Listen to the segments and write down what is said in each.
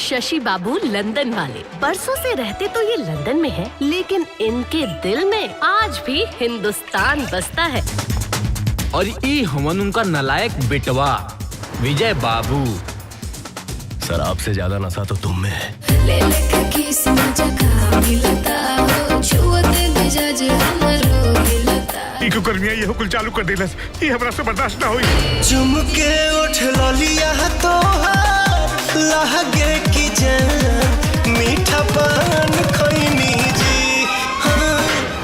शशि बाबू लंदन वाले बरसों से रहते तो ये लंदन में है, लेकिन इनके दिल में आज भी हिंदुस्तान बसता है। और ई हमन उनका नलायक बेटवा विजय बाबू। सर आपसे ज्यादा नशा तो तुम में है। इको कर्मिया ये हुकुल चालू कर देलस, ये हमरा से बर्दाश्त ना होई। चुमके उठ लिया तो लहगे की जान मीठा पान खैनी जी।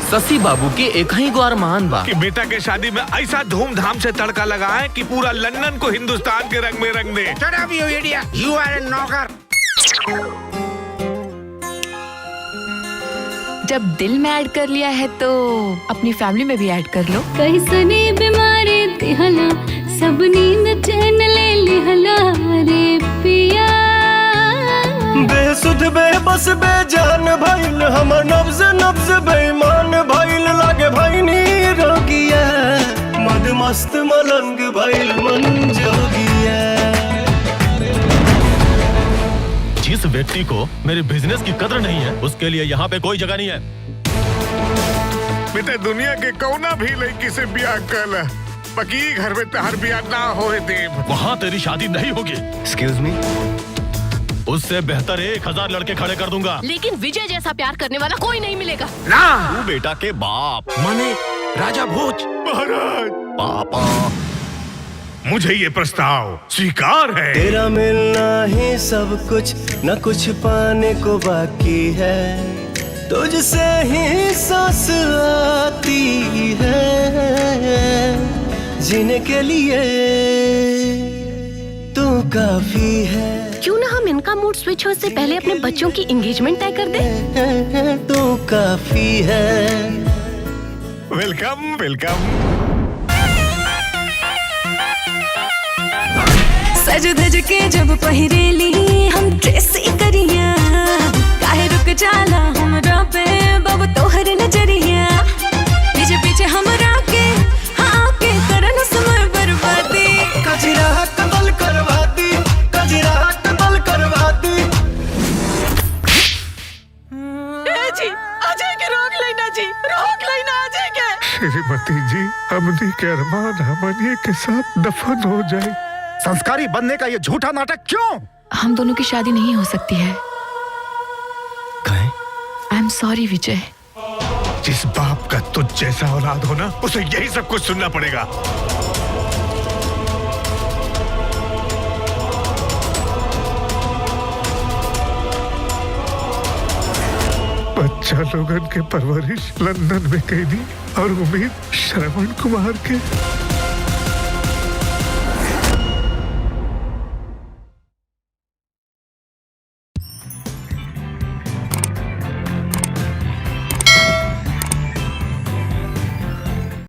शशि बाबू के एक ही गो अरमान बा कि बेटा के शादी में ऐसा धूमधाम से तड़का लगाए कि पूरा लंदन को हिंदुस्तान के रंग में रंग दे। Shut up, you idiot! You are a नौकर। जब दिल में ऐड कर लिया है तो अपनी फैमिली में भी ऐड कर लो। कैसने बीमारी दिहला सब नींद चैन ले लिहला रे पिया। बेसुध बेबस बेजान भइल हमर नब्ज नब्ज बेईमान भइल लागे भइनी रोगिया। मद मस्त मलंग भइल मन जोगिया। जिस व्यक्ति को मेरे बिजनेस की कदर नहीं है उसके लिए यहाँ पे कोई जगह नहीं है। बेटा दुनिया के कौना भी लड़की से ब्याह कर, बाकी घर में तहर ब्याह ना होए देव। वहाँ तेरी शादी नहीं होगी। Excuse me. उससे बेहतर 1000 लड़के खड़े कर दूंगा, लेकिन विजय जैसा प्यार करने वाला कोई नहीं मिलेगा। ना तू बेटा के बाप माने राजा भोज महाराज पापा। मुझे ये प्रस्ताव स्वीकार है। तेरा मिलना ही सब कुछ, न कुछ पाने को बाकी है। तुझसे ही सांस आती है, जीने के लिए तू काफी है। क्यों ना हम इनका मूड स्विच हो से पहले अपने बच्चों की एंगेजमेंट तय कर दे। तू काफी है। Welcome welcome. सज धज के जब पहिरेली हम ड्रेसी करिया। काहे रुक जाला हमरा पे बाबू तोहर नजरिया। पीछे पीछे हमरा के हाँ के करन समय बर्बादी। कजरा कतल करवाती, कजरा कतल करवाती। जी अजय के रोक लेना जी, रोक लेना अजय के। श्रीमती जी, हमनी के अरमान हमनी के साथ दफन हो जाए। संस्कारी बनने का ये झूठा नाटक क्यों? हम दोनों की शादी नहीं हो सकती है। आई एम सॉरी विजय। जिस बाप का तुझ जैसा औलाद हो ना, उसे यही सब कुछ सुनना पड़ेगा। बच्चा लोगन के परवरिश लंदन में कैदी और उम्मीद श्रवण कुमार के।